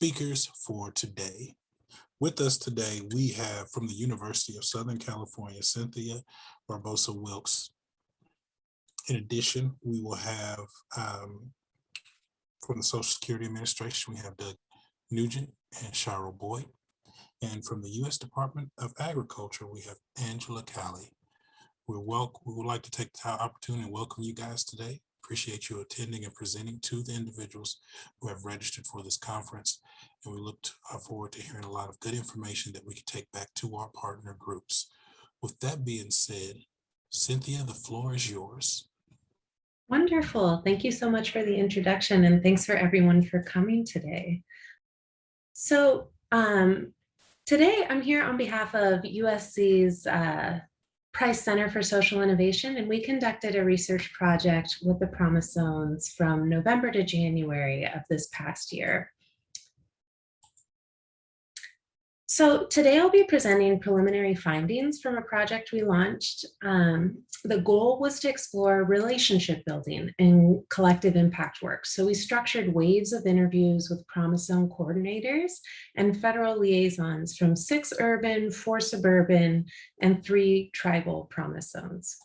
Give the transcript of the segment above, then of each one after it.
speakers for today. With us today, we have from the University of Southern California, Cynthia Barbosa Wilkes. In addition, we will have from the Social Security Administration, we have Doug Nugent and Cheryl Boyd. And from the U.S. Department of Agriculture, we have Angela Cali. We would like to take the opportunity and welcome you guys today. Appreciate you attending and presenting to the individuals who have registered for this conference. And we look forward to hearing a lot of good information that we can take back to our partner groups. With that being said, Cynthia, the floor is yours. Wonderful. Thank you so much for the introduction, and thanks for everyone for coming today. So today I'm here on behalf of USC's Price Center for Social Innovation, and we conducted a research project with the Promise Zones from November to January of this past year. So today I'll be presenting preliminary findings from a project we launched. The goal was to explore relationship building and collective impact work. So we structured waves of interviews with Promise Zone coordinators and federal liaisons from 6 urban, 4 suburban, and 3 tribal Promise Zones.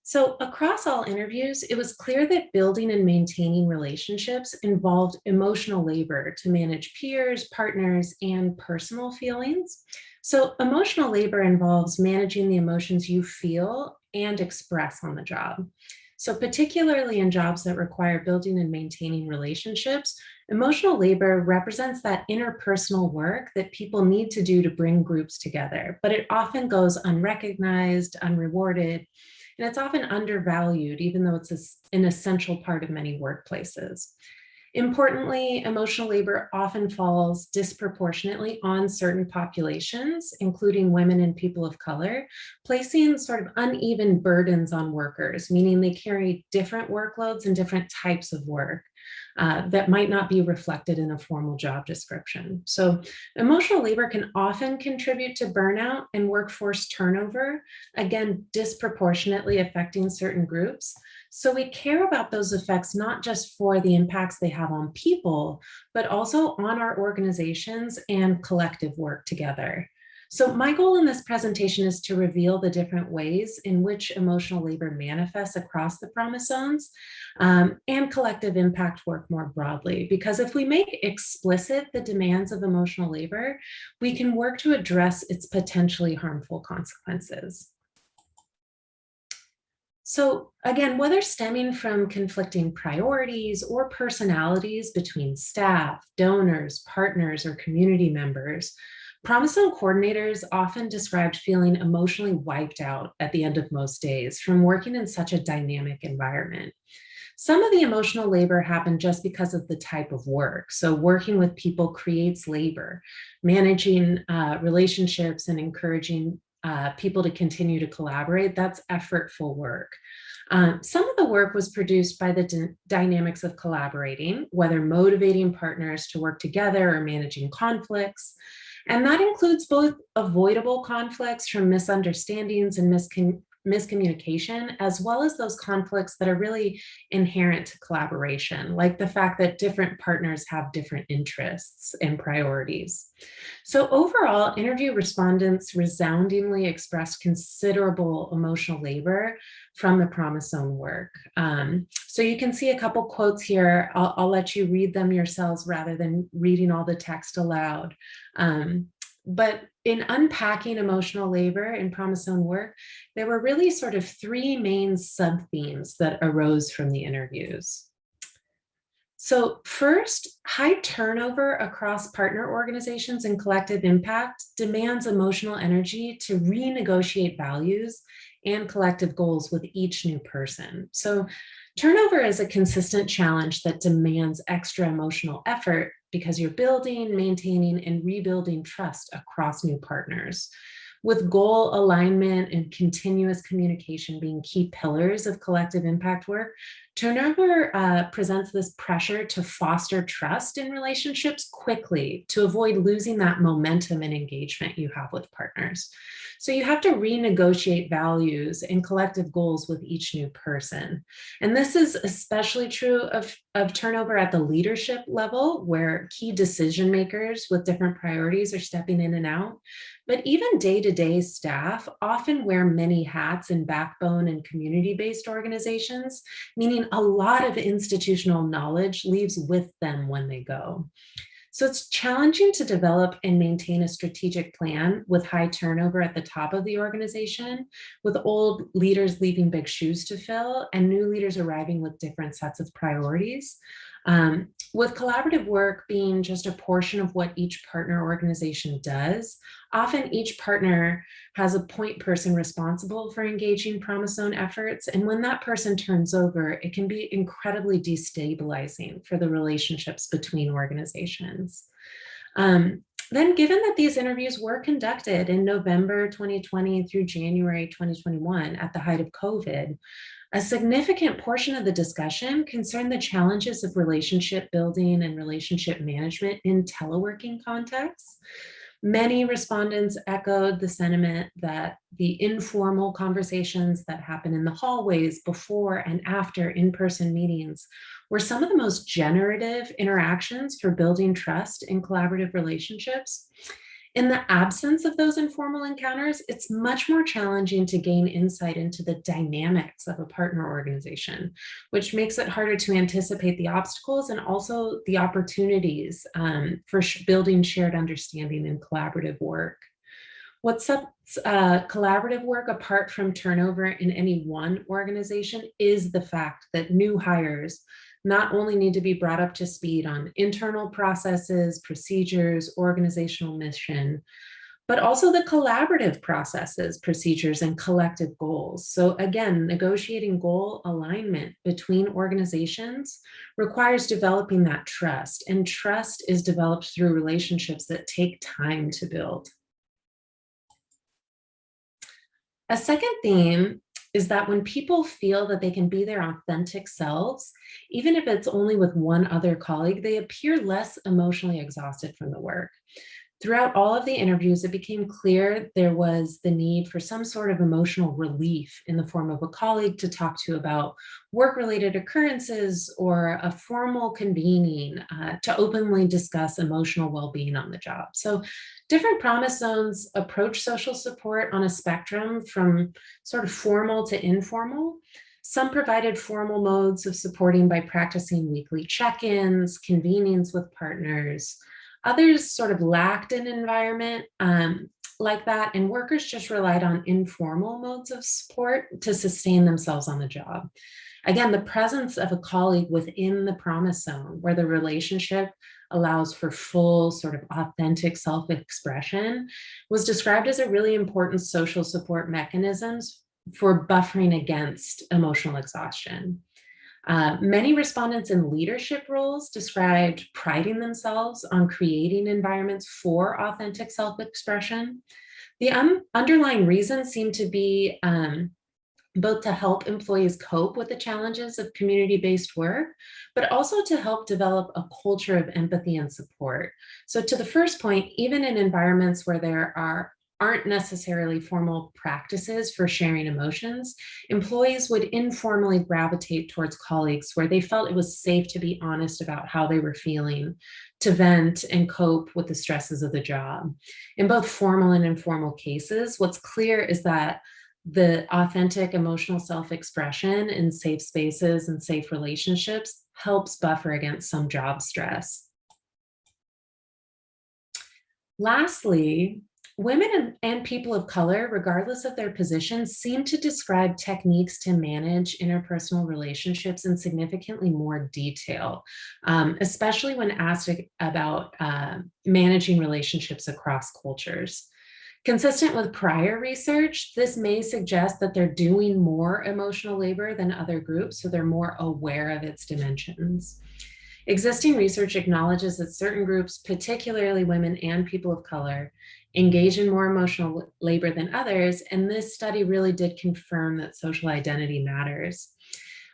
So across all interviews, it was clear that building and maintaining relationships involved emotional labor to manage peers, partners, and personal feelings. So emotional labor involves managing the emotions you feel and express on the job. So particularly in jobs that require building and maintaining relationships, emotional labor represents that interpersonal work that people need to do to bring groups together, but it often goes unrecognized, unrewarded, and it's often undervalued, even though it's an essential part of many workplaces. Importantly, emotional labor often falls disproportionately on certain populations, including women and people of color, placing sort of uneven burdens on workers, meaning they carry different workloads and different types of work that might not be reflected in a formal job description. So emotional labor can often contribute to burnout and workforce turnover, again, disproportionately affecting certain groups. So we care about those effects, not just for the impacts they have on people, but also on our organizations and collective work together. So my goal in this presentation is to reveal the different ways in which emotional labor manifests across the Promise Zones and collective impact work more broadly. Because if we make explicit the demands of emotional labor, we can work to address its potentially harmful consequences. So again, whether stemming from conflicting priorities or personalities between staff, donors, partners, or community members, Promise Zone coordinators often described feeling emotionally wiped out at the end of most days from working in such a dynamic environment. Some of the emotional labor happened just because of the type of work. So working with people creates labor, managing relationships and encouraging people to continue to collaborate, that's effortful work. Some of the work was produced by the dynamics of collaborating, whether motivating partners to work together or managing conflicts. And that includes both avoidable conflicts from misunderstandings and miscommunication, as well as those conflicts that are really inherent to collaboration, like the fact that different partners have different interests and priorities. So overall, interview respondents resoundingly expressed considerable emotional labor from the Promise Zone work. So you can see a couple quotes here. I'll let you read them yourselves rather than reading all the text aloud. But in unpacking emotional labor in Promise Zone work, there were really sort of 3 main sub-themes that arose from the interviews. So first, high turnover across partner organizations and collective impact demands emotional energy to renegotiate values and collective goals with each new person. So turnover is a consistent challenge that demands extra emotional effort because you're building, maintaining, and rebuilding trust across new partners. With goal alignment and continuous communication being key pillars of collective impact work, Turnover presents this pressure to foster trust in relationships quickly to avoid losing that momentum and engagement you have with partners. So you have to renegotiate values and collective goals with each new person. And this is especially true of turnover at the leadership level, where key decision makers with different priorities are stepping in and out. But even day-to-day staff often wear many hats in backbone and community-based organizations, meaning a lot of institutional knowledge leaves with them when they go. So it's challenging to develop and maintain a strategic plan with high turnover at the top of the organization, with old leaders leaving big shoes to fill and new leaders arriving with different sets of priorities. With collaborative work being just a portion of what each partner organization does, often each partner has a point person responsible for engaging promise zone efforts. And when that person turns over, it can be incredibly destabilizing for the relationships between organizations. Then, given that these interviews were conducted in November 2020 through January 2021 at the height of COVID, a significant portion of the discussion concerned the challenges of relationship building and relationship management in teleworking contexts. Many respondents echoed the sentiment that the informal conversations that happen in the hallways before and after in-person meetings were some of the most generative interactions for building trust in collaborative relationships. In the absence of those informal encounters, it's much more challenging to gain insight into the dynamics of a partner organization, which makes it harder to anticipate the obstacles and also the opportunities for building shared understanding in collaborative work. What sets collaborative work apart from turnover in any one organization is the fact that new hires not only need to be brought up to speed on internal processes, procedures, organizational mission, but also the collaborative processes, procedures, and collective goals. So again, negotiating goal alignment between organizations requires developing that trust, and trust is developed through relationships that take time to build. A second theme is that when people feel that they can be their authentic selves, even if it's only with one other colleague, they appear less emotionally exhausted from the work. Throughout all of the interviews, it became clear there was the need for some sort of emotional relief in the form of a colleague to talk to about work-related occurrences or a formal convening to openly discuss emotional well-being on the job. So different promise zones approach social support on a spectrum from sort of formal to informal. Some provided formal modes of supporting by practicing weekly check-ins, convenings with partners. Others sort of lacked an environment like that, and workers just relied on informal modes of support to sustain themselves on the job. Again, the presence of a colleague within the promise zone where the relationship allows for full sort of authentic self-expression was described as a really important social support mechanisms for buffering against emotional exhaustion. Many respondents in leadership roles described priding themselves on creating environments for authentic self-expression. The underlying reasons seem to be both to help employees cope with the challenges of community-based work, but also to help develop a culture of empathy and support. So to the first point, even in environments where there aren't necessarily formal practices for sharing emotions, employees would informally gravitate towards colleagues where they felt it was safe to be honest about how they were feeling, to vent and cope with the stresses of the job. In both formal and informal cases, what's clear is that the authentic emotional self-expression in safe spaces and safe relationships helps buffer against some job stress. Lastly, women and people of color, regardless of their positions, seem to describe techniques to manage interpersonal relationships in significantly more detail, especially when asked about managing relationships across cultures. Consistent with prior research, this may suggest that they're doing more emotional labor than other groups, so they're more aware of its dimensions. Existing research acknowledges that certain groups, particularly women and people of color, engage in more emotional labor than others, and this study really did confirm that social identity matters.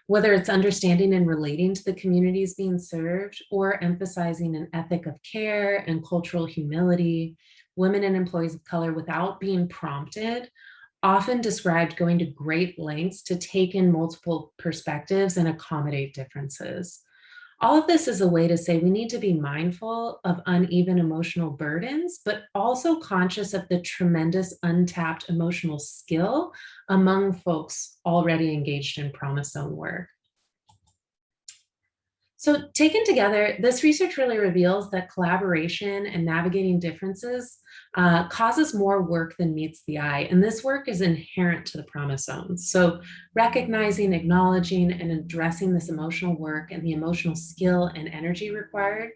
Whether it's understanding and relating to the communities being served or emphasizing an ethic of care and cultural humility, women and employees of color, without being prompted, often described going to great lengths to take in multiple perspectives and accommodate differences. All of this is a way to say we need to be mindful of uneven emotional burdens, but also conscious of the tremendous untapped emotional skill among folks already engaged in promise zone work. So taken together, this research really reveals that collaboration and navigating differences causes more work than meets the eye. And this work is inherent to the promise zones. So recognizing, acknowledging, and addressing this emotional work and the emotional skill and energy required,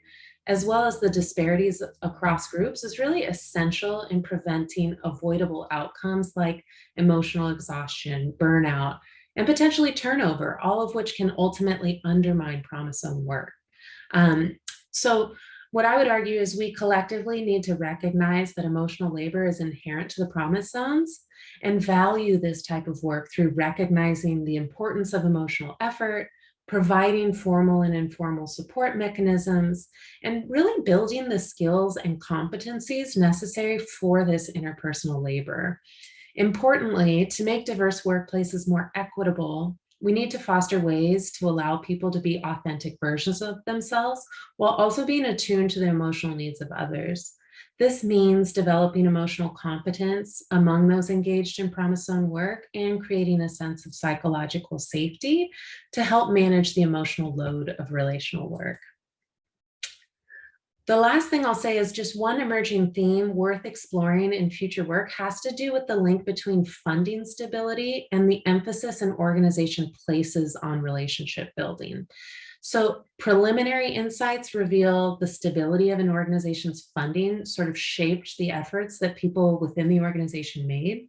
as well as the disparities across groups, is really essential in preventing avoidable outcomes like emotional exhaustion, burnout, and potentially turnover, all of which can ultimately undermine promise zone work. So what I would argue is we collectively need to recognize that emotional labor is inherent to the promise zones and value this type of work through recognizing the importance of emotional effort, providing formal and informal support mechanisms, and really building the skills and competencies necessary for this interpersonal labor. Importantly, to make diverse workplaces more equitable, we need to foster ways to allow people to be authentic versions of themselves while also being attuned to the emotional needs of others. This means developing emotional competence among those engaged in promise zone work and creating a sense of psychological safety to help manage the emotional load of relational work. The last thing I'll say is just one emerging theme worth exploring in future work has to do with the link between funding stability and the emphasis an organization places on relationship building. So preliminary insights reveal the stability of an organization's funding sort of shaped the efforts that people within the organization made,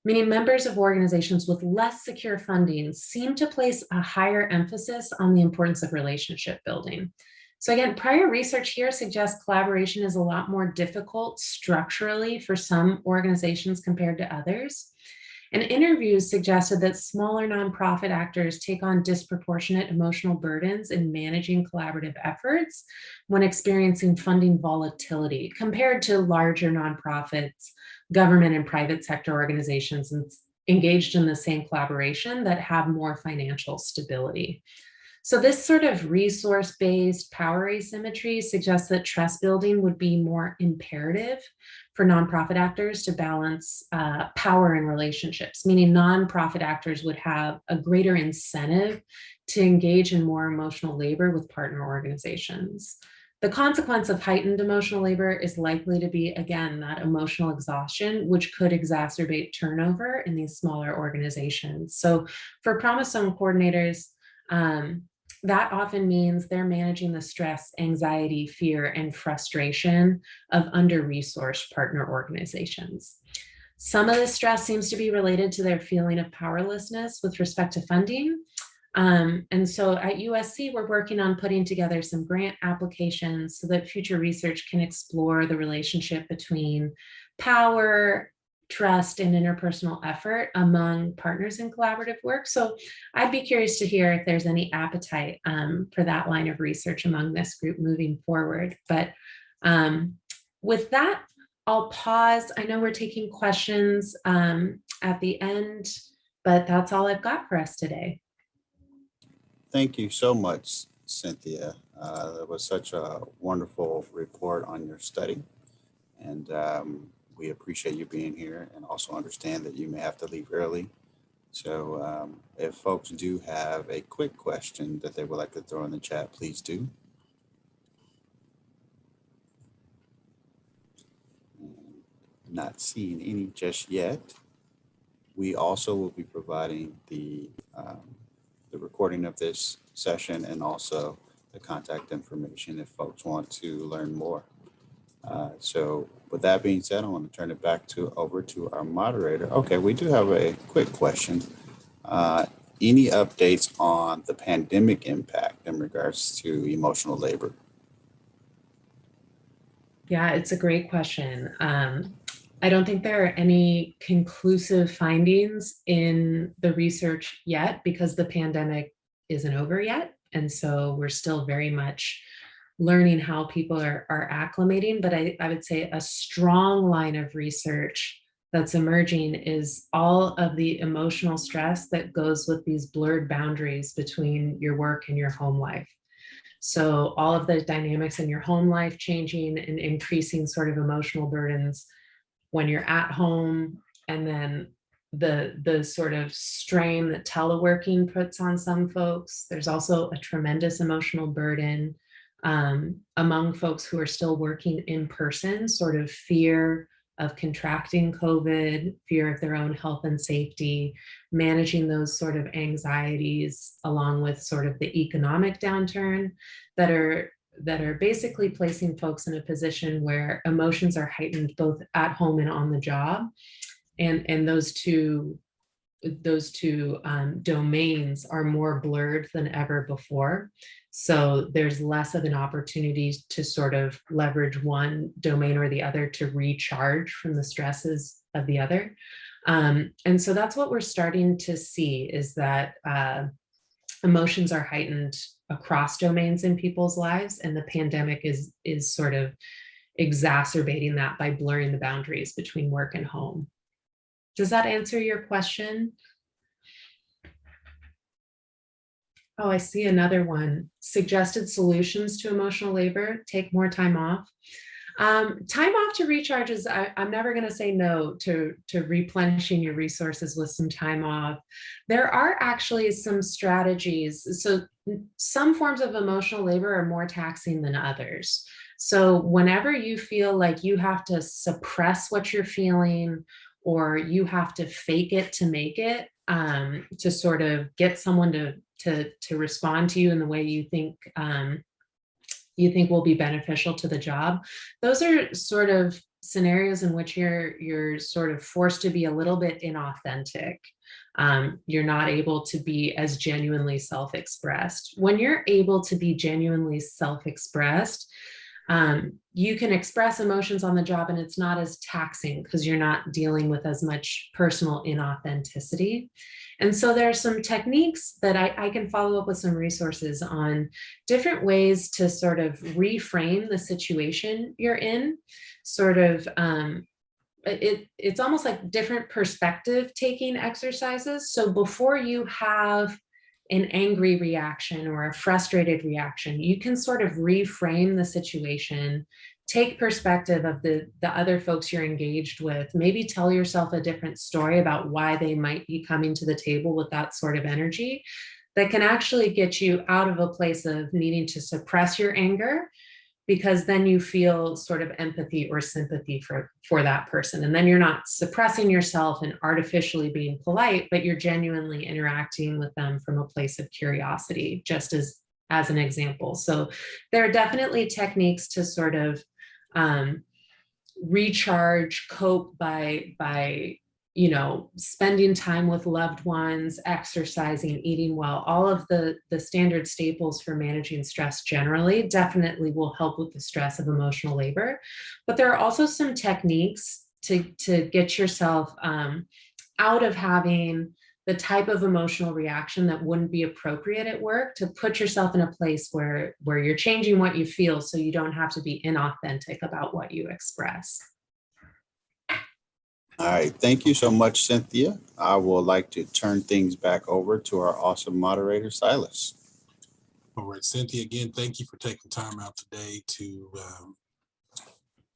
meaning members of organizations with less secure funding seem to place a higher emphasis on the importance of relationship building. So again, prior research here suggests collaboration is a lot more difficult structurally for some organizations compared to others. And interviews suggested that smaller nonprofit actors take on disproportionate emotional burdens in managing collaborative efforts when experiencing funding volatility compared to larger nonprofits, government and private sector organizations engaged in the same collaboration that have more financial stability. So this sort of resource-based power asymmetry suggests that trust building would be more imperative for nonprofit actors to balance power and relationships, meaning nonprofit actors would have a greater incentive to engage in more emotional labor with partner organizations. The consequence of heightened emotional labor is likely to be, again, that emotional exhaustion, which could exacerbate turnover in these smaller organizations. So for promise zone coordinators, that often means they're managing the stress, anxiety, fear, and frustration of under-resourced partner organizations. Some of the stress seems to be related to their feeling of powerlessness with respect to funding. And so at USC, we're working on putting together some grant applications so that future research can explore the relationship between power, trust, and interpersonal effort among partners in collaborative work. So I'd be curious to hear if there's any appetite for that line of research among this group moving forward. But with that, I'll pause. I know we're taking questions at the end, but that's all I've got for us today. Thank you so much, Cynthia. That was such a wonderful report on your study. And we appreciate you being here and also understand that you may have to leave early. So if folks do have a quick question that they would like to throw in the chat, please do. Not seeing any just yet. We also will be providing the recording of this session and also the contact information if folks want to learn more. So with that being said, I want to turn it back over to our moderator. Okay, we do have a quick question. Any updates on the pandemic impact in regards to emotional labor? Yeah, it's a great question. I don't think there are any conclusive findings in the research yet because the pandemic isn't over yet. And so we're still very much learning how people are acclimating. But I would say a strong line of research that's emerging is all of the emotional stress that goes with these blurred boundaries between your work and your home life. So all of the dynamics in your home life changing and increasing sort of emotional burdens when you're at home, and then the sort of strain that teleworking puts on some folks. There's also a tremendous emotional burden among folks who are still working in person, sort of fear of contracting COVID, fear of their own health and safety, managing those sort of anxieties, along with sort of the economic downturn that are basically placing folks in a position where emotions are heightened both at home and on the job. And those two domains are more blurred than ever before. So there's less of an opportunity to sort of leverage one domain or the other to recharge from the stresses of the other. And so that's what we're starting to see, is that emotions are heightened across domains in people's lives, and the pandemic is sort of exacerbating that by blurring the boundaries between work and home. Does that answer your question? Oh, I see another one. Suggested solutions to emotional labor: take more time off. Time off to recharge is, I'm never going to say no to replenishing your resources with some time off. There are actually some strategies. So some forms of emotional labor are more taxing than others. So whenever you feel like you have to suppress what you're feeling, or you have to fake it to make it, to sort of get someone to respond to you in the way you think will be beneficial to the job, those are sort of scenarios in which you're sort of forced to be a little bit inauthentic. You're not able to be as genuinely self-expressed. When you're able to be genuinely self-expressed, you can express emotions on the job, and it's not as taxing because you're not dealing with as much personal inauthenticity. And so there are some techniques that I can follow up with some resources on different ways to sort of reframe the situation you're in. Sort of, it's almost like different perspective taking exercises. So before you have an angry reaction or a frustrated reaction, you can sort of reframe the situation, take perspective of the other folks you're engaged with, maybe tell yourself a different story about why they might be coming to the table with that sort of energy, that can actually get you out of a place of needing to suppress your anger, because then you feel sort of empathy or sympathy for that person. And then you're not suppressing yourself and artificially being polite, but you're genuinely interacting with them from a place of curiosity, just as an example. So there are definitely techniques to sort of recharge, cope by spending time with loved ones, exercising, eating well. All of the standard staples for managing stress generally definitely will help with the stress of emotional labor. But there are also some techniques to get yourself out of having the type of emotional reaction that wouldn't be appropriate at work, to put yourself in a place where you're changing what you feel so you don't have to be inauthentic about what you express. All right, thank you so much, Cynthia. I would like to turn things back over to our awesome moderator, Silas. All right, Cynthia, again, thank you for taking time out today to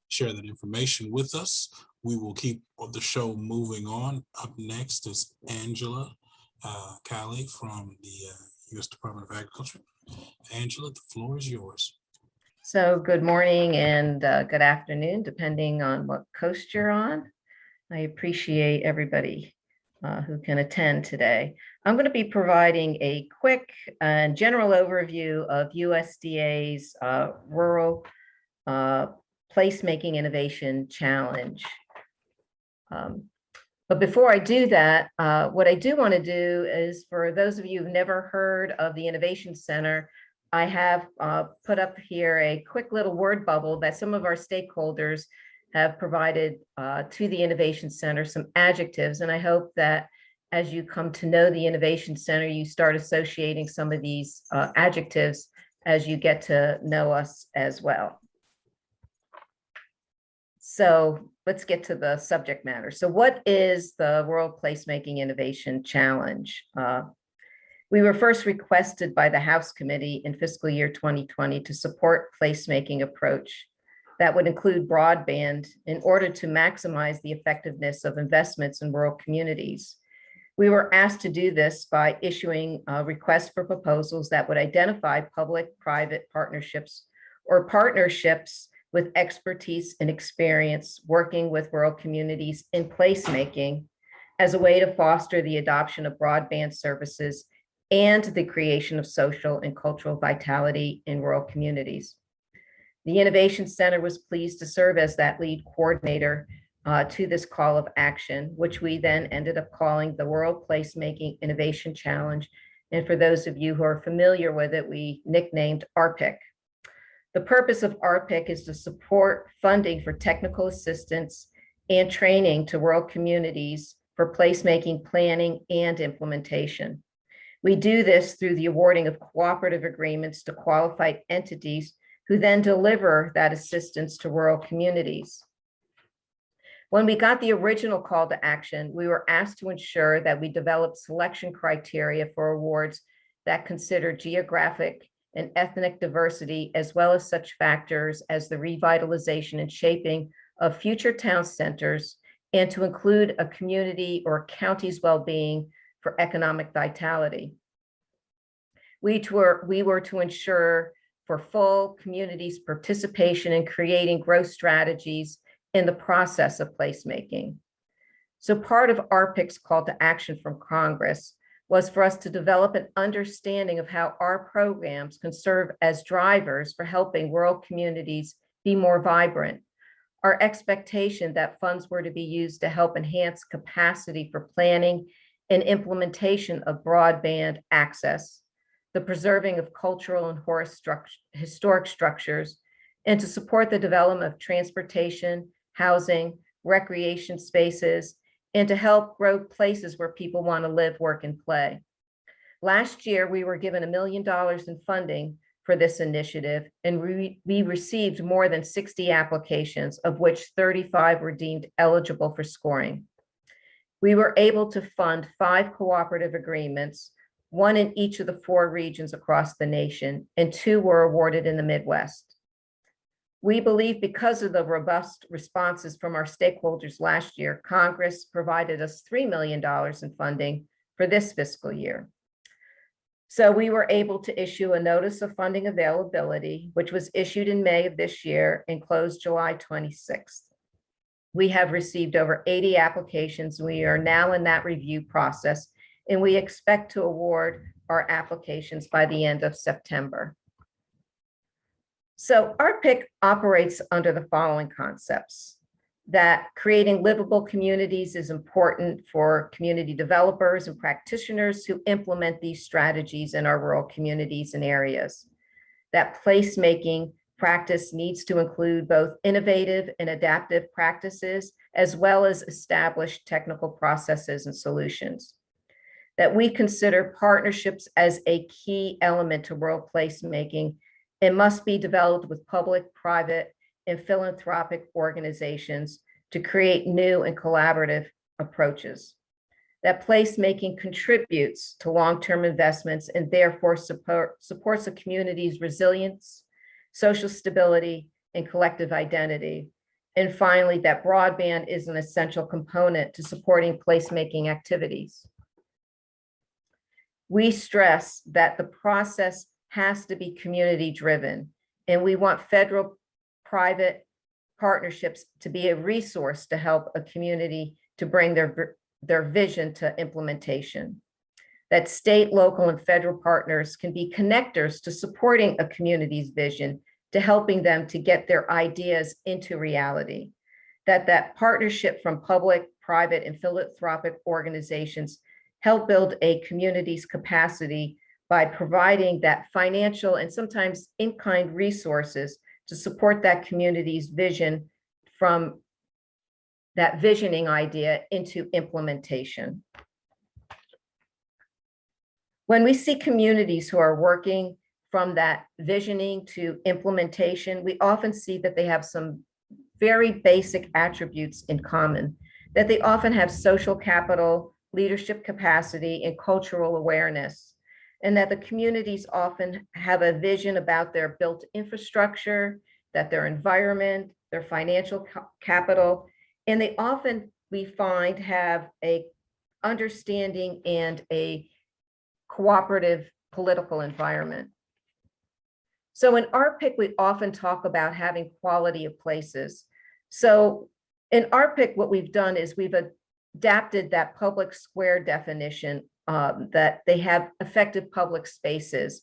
share that information with us. We will keep the show moving on. Up next is Angela Callie from the U.S. Department of Agriculture. Angela, the floor is yours. So good morning and good afternoon, depending on what coast you're on. I appreciate everybody who can attend today. I'm going to be providing a quick and general overview of USDA's Rural Placemaking Innovation Challenge. But before I do that, what I do want to do is, for those of you who've never heard of the Innovation Center, I have put up here a quick little word bubble that some of our stakeholders have provided to the Innovation Center, some adjectives, and I hope that as you come to know the Innovation Center, you start associating some of these adjectives as you get to know us as well. So let's get to the subject matter. So what is the World Placemaking Innovation Challenge? We were first requested by the House Committee in fiscal year 2020 to support placemaking approach that would include broadband in order to maximize the effectiveness of investments in rural communities. We were asked to do this by issuing requests for proposals that would identify public-private partnerships or partnerships with expertise and experience working with rural communities in placemaking as a way to foster the adoption of broadband services and the creation of social and cultural vitality in rural communities. The Innovation Center was pleased to serve as that lead coordinator to this call of action, which we then ended up calling the World Placemaking Innovation Challenge. And for those of you who are familiar with it, we nicknamed RPIC. The purpose of RPIC is to support funding for technical assistance and training to rural communities for placemaking planning and implementation. We do this through the awarding of cooperative agreements to qualified entities who then deliver that assistance to rural communities. When we got the original call to action, we were asked to ensure that we develop selection criteria for awards that consider geographic and ethnic diversity, as well as such factors as the revitalization and shaping of future town centers, and to include a community or county's well-being for economic vitality. We were to ensure for full communities' participation in creating growth strategies in the process of placemaking. So part of RPIC's call to action from Congress was for us to develop an understanding of how our programs can serve as drivers for helping rural communities be more vibrant. Our expectation that funds were to be used to help enhance capacity for planning and implementation of broadband access, the preserving of cultural and historic structures, and to support the development of transportation, housing, recreation spaces, and to help grow places where people want to live, work, and play. Last year, we were given $1 million in funding for this initiative, and we received more than 60 applications, of which 35 were deemed eligible for scoring. We were able to fund 5 cooperative agreements, 1 in each of the 4 regions across the nation, and 2 were awarded in the Midwest. We believe because of the robust responses from our stakeholders last year, Congress provided us $3 million in funding for this fiscal year. So we were able to issue a notice of funding availability, which was issued in May of this year and closed July 26th. We have received over 80 applications. We are now in that review process, and we expect to award our applications by the end of September. So RPIC operates under the following concepts: that creating livable communities is important for community developers and practitioners who implement these strategies in our rural communities and areas. That placemaking practice needs to include both innovative and adaptive practices, as well as established technical processes and solutions. That we consider partnerships as a key element to rural placemaking and must be developed with public, private, and philanthropic organizations to create new and collaborative approaches. That placemaking contributes to long-term investments and therefore supports a community's resilience, social stability, and collective identity. And finally, that broadband is an essential component to supporting placemaking activities. We stress that the process has to be community driven, and we want federal private partnerships to be a resource to help a community to bring their vision to implementation. That state, local, and federal partners can be connectors to supporting a community's vision, to helping them to get their ideas into reality. That partnership from public, private, and philanthropic organizations help build a community's capacity by providing that financial and sometimes in-kind resources to support that community's vision from that visioning idea into implementation. When we see communities who are working from that visioning to implementation, we often see that they have some very basic attributes in common, that they often have social capital, leadership capacity, and cultural awareness, and that the communities often have a vision about their built infrastructure, that their environment, their financial capital, and they often, we find, have a understanding and a cooperative political environment. So in RPIC, we often talk about having quality of places. So in RPIC, what we've done is we've adapted that public square definition, that they have effective public spaces,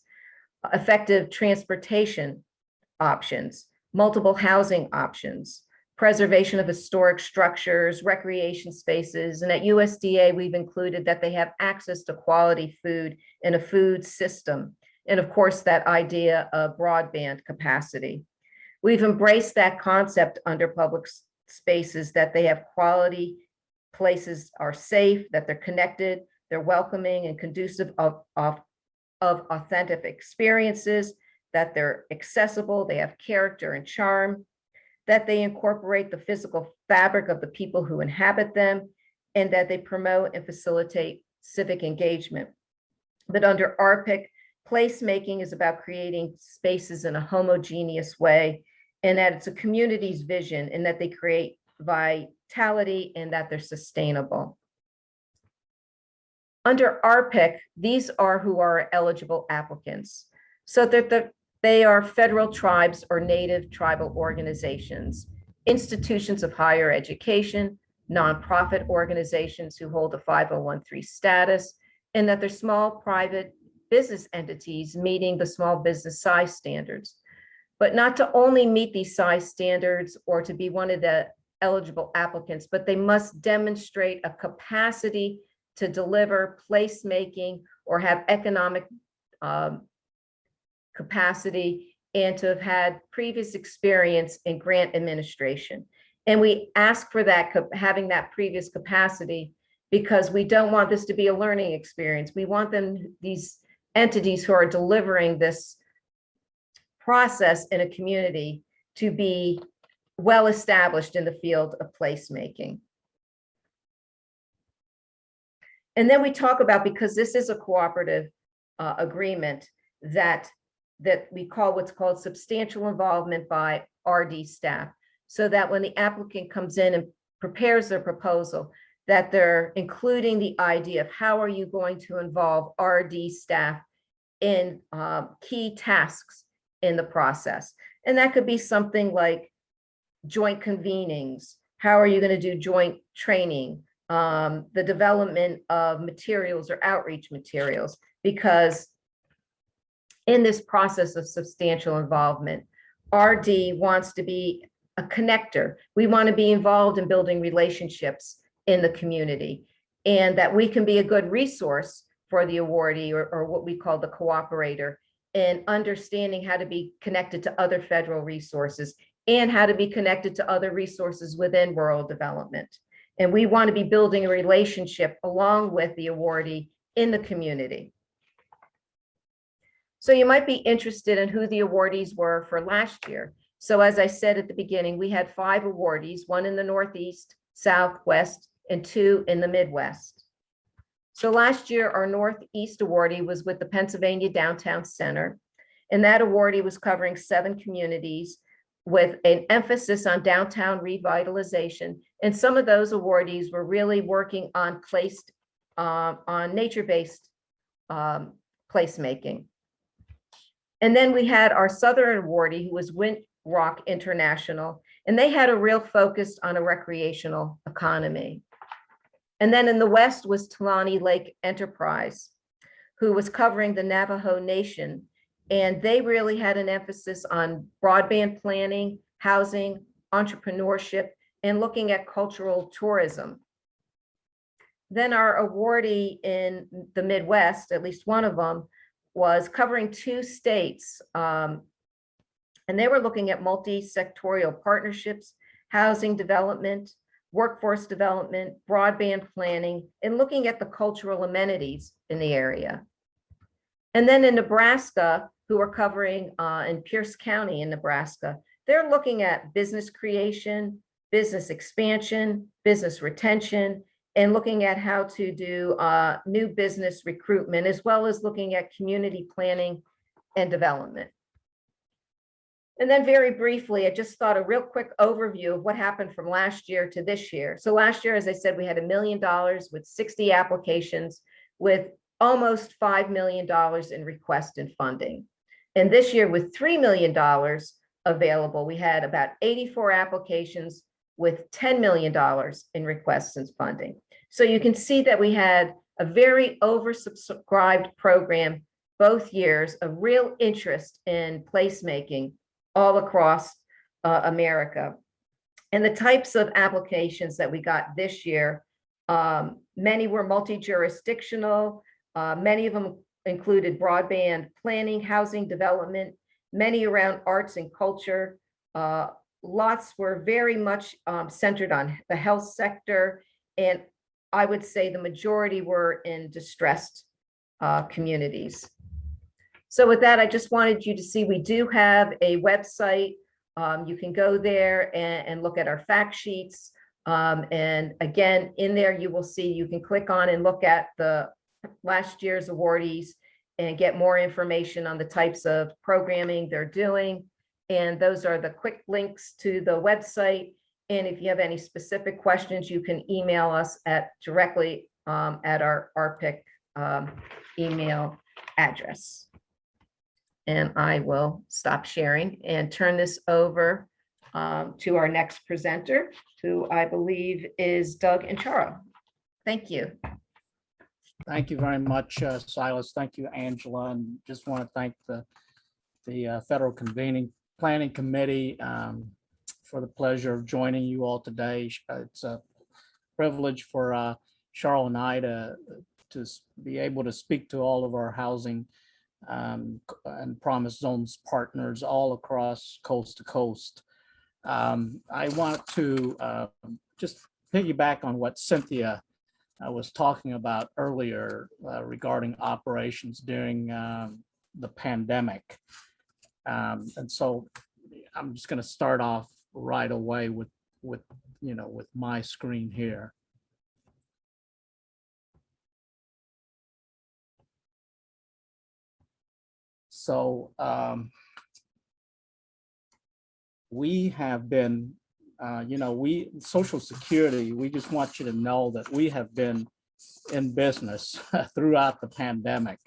effective transportation options, multiple housing options, preservation of historic structures, recreation spaces. And at USDA, we've included that they have access to quality food and a food system. And of course, that idea of broadband capacity. We've embraced that concept under public spaces, that they have quality places, are safe, that they're connected, they're welcoming and conducive of authentic experiences, that they're accessible, they have character and charm, that they incorporate the physical fabric of the people who inhabit them, and that they promote and facilitate civic engagement. But under RPIC, placemaking is about creating spaces in a homogeneous way, and that it's a community's vision, and that they create vitality, and that they're sustainable. Under RPIC, these are who are eligible applicants. So that they are federal tribes or native tribal organizations, institutions of higher education, nonprofit organizations who hold a 501(c)(3) status, and that they're small private business entities meeting the small business size standards. But not to only meet these size standards or to be one of the eligible applicants, but they must demonstrate a capacity to deliver placemaking or have economic capacity, and to have had previous experience in grant administration. And we ask for that, having that previous capacity, because we don't want this to be a learning experience. We want them, these entities who are delivering this process in a community, to be well established in the field of placemaking. And then we talk about, because this is a cooperative agreement, that we call what's called substantial involvement by RD staff, so that when the applicant comes in and prepares their proposal, that they're including the idea of how are you going to involve RD staff in key tasks in the process. And that could be something like joint convenings. How are you going to do joint training? The development of materials or outreach materials, because in this process of substantial involvement, RD wants to be a connector. We want to be involved in building relationships in the community, and that we can be a good resource for the awardee, or what we call the cooperator, in understanding how to be connected to other federal resources and how to be connected to other resources within rural development. And we want to be building a relationship along with the awardee in the community. So you might be interested in who the awardees were for last year. So as I said at the beginning, we had 5 awardees, 1 in the Northeast, Southwest, and 2 in the Midwest. So last year, our Northeast awardee was with the Pennsylvania Downtown Center, and that awardee was covering 7 communities with an emphasis on downtown revitalization. And some of those awardees were really working on nature-based placemaking. And then we had our Southern awardee, who was Wind Rock International, and they had a real focus on a recreational economy. And then in the West was Tulani Lake Enterprise, who was covering the Navajo Nation. And they really had an emphasis on broadband planning, housing, entrepreneurship, and looking at cultural tourism. Then our awardee in the Midwest, at least one of them, was covering 2 states. And they were looking at multi-sectorial partnerships, housing development, workforce development, broadband planning, and looking at the cultural amenities in the area. And then in Nebraska, who are covering in Pierce County in Nebraska, they're looking at business creation, business expansion, business retention, and looking at how to do new business recruitment, as well as looking at community planning and development. And then very briefly, I just thought a real quick overview of what happened from last year to this year. So last year, as I said, we had $1 million with 60 applications with almost $5 million in request and funding. And this year with $3 million available, we had about 84 applications with $10 million in requests and funding. So you can see that we had a very oversubscribed program both years, of real interest in placemaking all across America. And the types of applications that we got this year, many were multi-jurisdictional, many of them included broadband planning, housing development, many around arts and culture. Lots were very much centered on the health sector, and I would say the majority were in distressed communities. So with that, I just wanted you to see we do have a website. You can go there and look at our fact sheets. And again, in there, you will see you can click on and look at the last year's awardees and get more information on the types of programming they're doing. And those are the quick links to the website. And if you have any specific questions, you can email us directly at our RPIC email address. And I will stop sharing and turn this over to our next presenter, who I believe is Doug Ancharo. Thank you. Thank you very much, Silas. Thank you, Angela. And just want to thank the Federal Convening Planning Committee for the pleasure of joining you all today. It's a privilege for Cheryl and I to be able to speak to all of our housing and Promise Zones partners all across coast to coast. I want to just piggyback on what Cynthia was talking about earlier regarding operations during the pandemic. And so I'm just going to start off right away with my screen here. So we have been, Social Security, we just want you to know that we have been in business throughout the pandemic.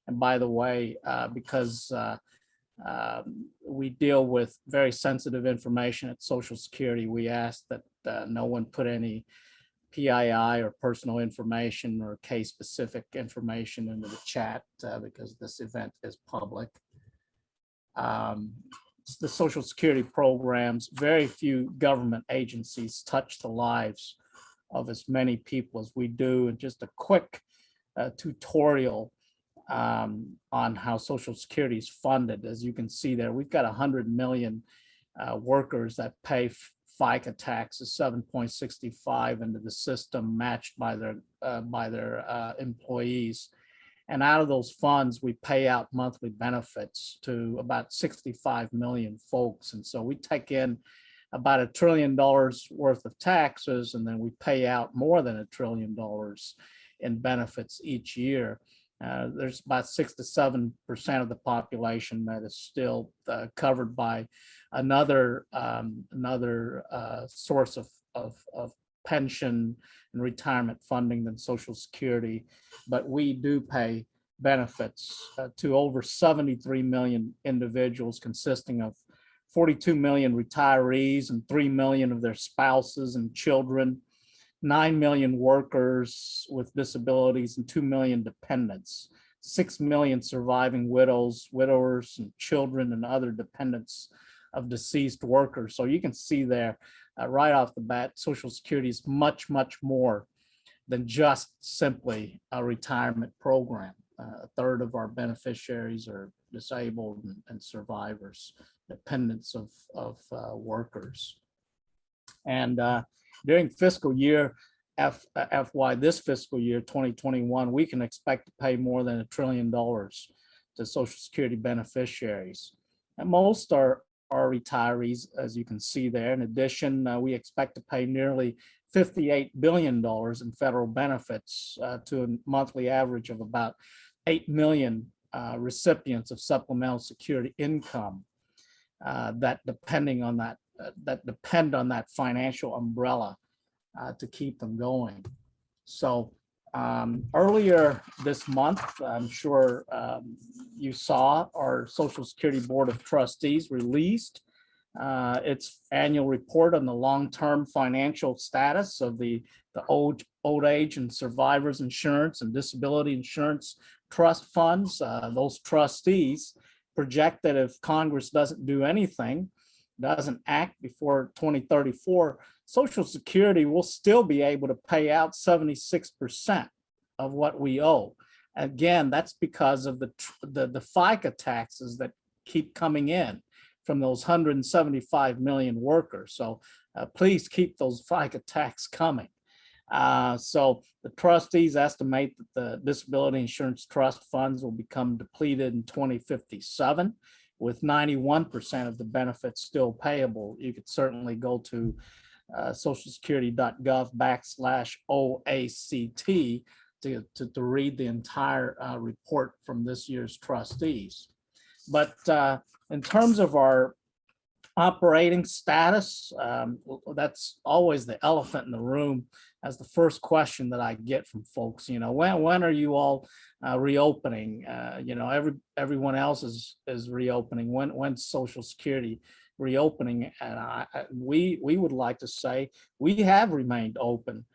And by the way, because we deal with very sensitive information at Social Security, we ask that no one put any PII or personal information or case-specific information into the chat because this event is public. The Social Security programs, very few government agencies touch the lives of as many people as we do. And just a quick tutorial on how Social Security is funded. As you can see there, we've got 100 million workers that pay FICA taxes, 7.65 into the system, matched by their employees. And out of those funds, we pay out monthly benefits to about 65 million folks. And so we take in about $1 trillion worth of taxes, and then we pay out more than $1 trillion in benefits each year. There's about 6 to 7% of the population that is still covered by another source of pension and retirement funding than Social Security, but we do pay benefits to over 73 million individuals, consisting of 42 million retirees and 3 million of their spouses and children, 9 million workers with disabilities and 2 million dependents, 6 million surviving widows, widowers, and children and other dependents of deceased workers. So you can see there right off the bat, Social Security is much, much more than just simply a retirement program. A third of our beneficiaries are disabled and survivors, dependents of workers. And during fiscal year FY, this fiscal year 2021, we can expect to pay more than $1 trillion to Social Security beneficiaries. And most are retirees, as you can see there. In addition, we expect to pay nearly $58 billion in federal benefits to a monthly average of about 8 million recipients of supplemental security income that depend on that financial umbrella to keep them going. So earlier this month, I'm sure you saw, our Social Security Board of Trustees released its annual report on the long-term financial status of the old age and survivors insurance and disability insurance trust funds. Those trustees project that if Congress doesn't do anything, doesn't act before 2034, Social Security will still be able to pay out 76% of what we owe. Again, that's because of the FICA taxes that keep coming in from those 175 million workers. So please keep those FICA tax coming. So the trustees estimate that the disability insurance trust funds will become depleted in 2057, with 91% of the benefits still payable. You could certainly go to socialsecurity.gov/OACT to read the entire report from this year's trustees. But in terms of our operating status, that's always the elephant in the room as the first question that I get from folks. You know, when are you all reopening? You know, everyone else is reopening. When's Social Security reopening? And we would like to say we have remained open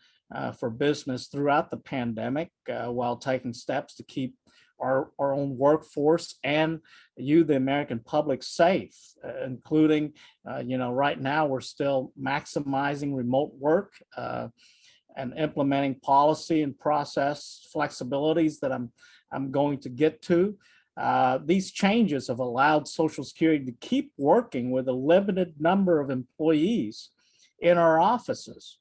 for business throughout the pandemic while taking steps to keep our own workforce and you, the American public, safe, including, you know, right now we're still maximizing remote work and implementing policy and process flexibilities that I'm going to get to. These changes have allowed Social Security to keep working with a limited number of employees in our offices.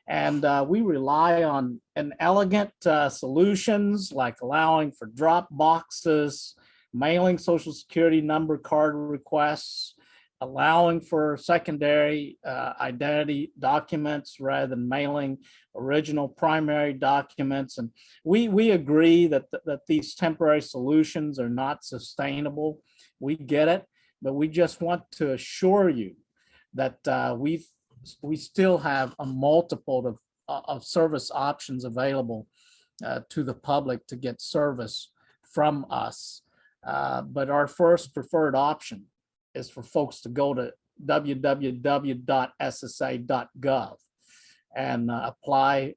And we rely on elegant solutions like allowing for drop boxes, mailing Social Security number card requests, allowing for secondary identity documents rather than mailing original primary documents. And we agree that these temporary solutions are not sustainable. We get it, but we just want to assure you that we still have a multiple of service options available to the public to get service from us. But our first preferred option is for folks to go to www.ssa.gov and apply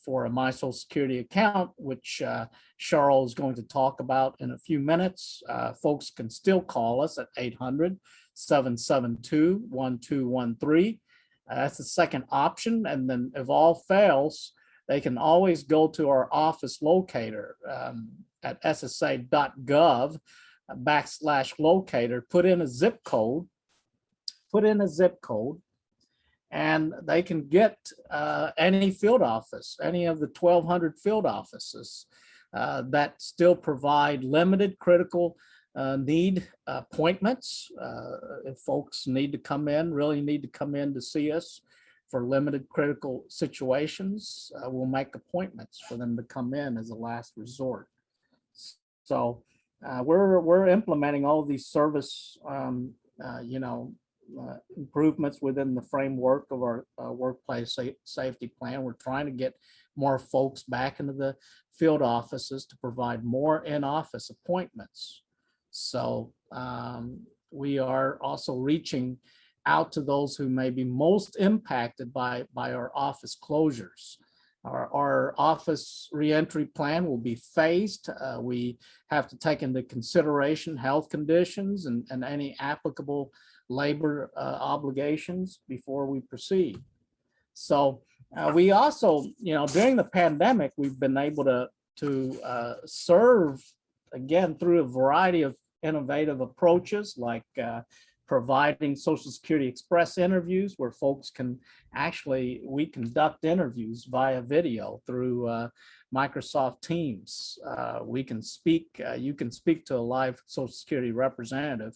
for a My Social Security account, which Cheryl is going to talk about in a few minutes. Folks can still call us at 800-772-1213. That's the second option. And then if all fails, they can always go to our office locator at ssa.gov/locator, put in a zip code, and they can get any field office, any of the 1,200 field offices that still provide limited critical need appointments. If folks need to come in, really need to come in to see us for limited critical situations, we'll make appointments for them to come in as a last resort. So we're implementing all of these service, improvements within the framework of our workplace safety plan. We're trying to get more folks back into the field offices to provide more in-office appointments. So we are also reaching out to those who may be most impacted by our office closures. Our office reentry plan will be phased. We have to take into consideration health conditions and any applicable labor obligations before we proceed. So we also, during the pandemic, we've been able to serve, again, through a variety of innovative approaches like providing Social Security Express interviews where folks can we conduct interviews via video through Microsoft Teams. We can speak, you can speak to a live Social Security representative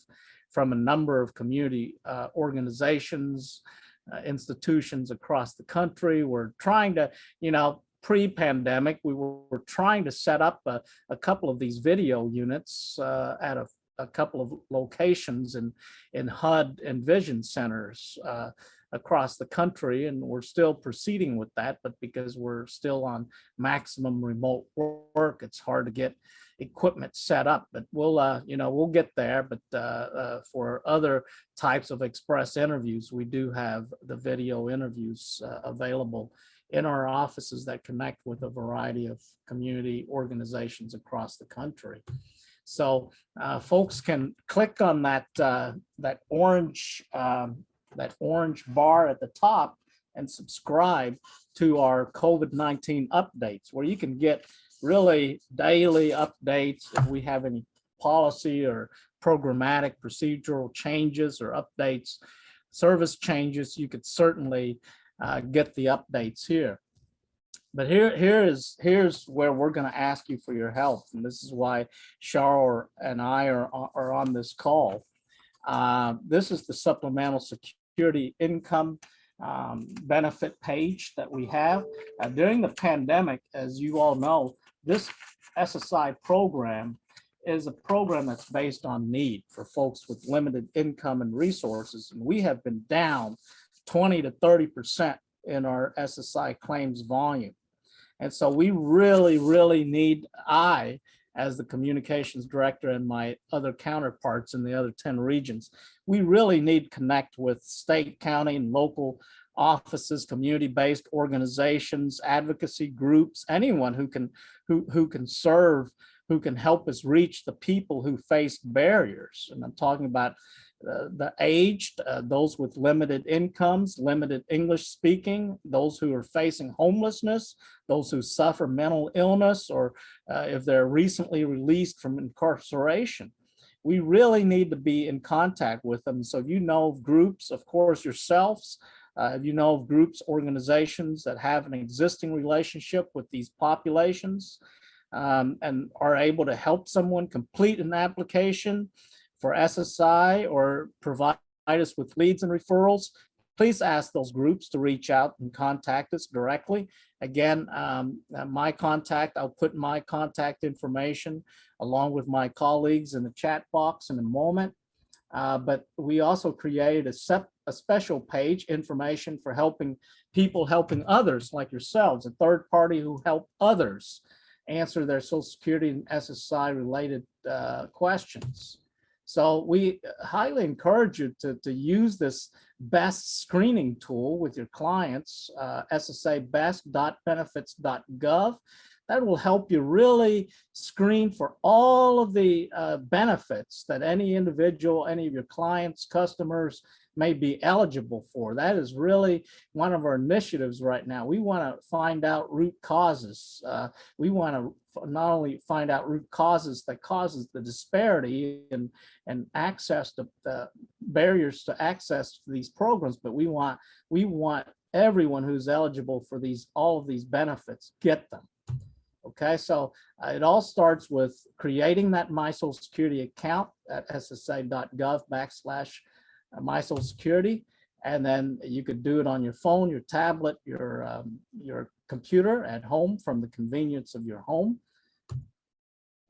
from a number of community organizations, institutions across the country. We're trying to, pre-pandemic, we were trying to set up a couple of these video units at a couple of locations in HUD and Vision centers across the country, and we're still proceeding with that, but because we're still on maximum remote work, it's hard to get equipment set up, but we'll get there. But for other types of express interviews, we do have the video interviews available in our offices that connect with a variety of community organizations across the country. So folks can click on that orange bar at the top and subscribe to our COVID-19 updates, where you can get really daily updates if we have any policy or programmatic procedural changes or updates, service changes. You could certainly get the updates here. But here's where we're going to ask you for your help, and this is why Cheryl and I are on this call. This is the supplemental security income benefit page that we have. During the pandemic, as you all know, this SSI program is a program that's based on need for folks with limited income and resources, and we have been down 20 to 30% in our SSI claims volume. And so we really need, I, as the communications director and my other counterparts in the other 10 regions, we really need to connect with state, county, and local offices, community-based organizations, advocacy groups, anyone who can serve, who can help us reach the people who face barriers. And I'm talking about the aged, those with limited incomes, limited English speaking, those who are facing homelessness, those who suffer mental illness, or if they're recently released from incarceration. We really need to be in contact with them. So if you know of groups, of course, yourselves, if you know of groups, organizations that have an existing relationship with these populations and are able to help someone complete an application for SSI or provide us with leads and referrals, please ask those groups to reach out and contact us directly. Again, my contact, I'll put my contact information along with my colleagues in the chat box in a moment. But we also created a special page, information for helping people helping others like yourselves, a third party who help others answer their Social Security and SSI related questions. So we highly encourage you to use this BEST screening tool with your clients, ssabest.benefits.gov. That will help you really screen for all of the benefits that any individual, any of your clients, customers may be eligible for. That is really one of our initiatives right now. We want to find out root causes. We want to not only find out root causes that causes the disparity and access to the barriers to access to these programs, but we want everyone who's eligible for all of these benefits get them. Okay, so it all starts with creating that My Social Security account at ssa.gov/My Social Security, and then you could do it on your phone, your tablet, your computer at home from the convenience of your home.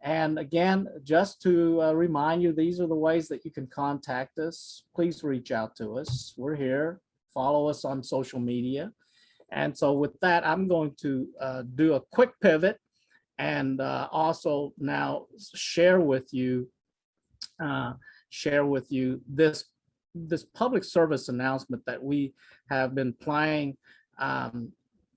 And again, just to remind you, these are the ways that you can contact us. Please reach out to us. We're here. Follow us on social media. And so with that, I'm going to do a quick pivot and also now share with you this public service announcement that we have been playing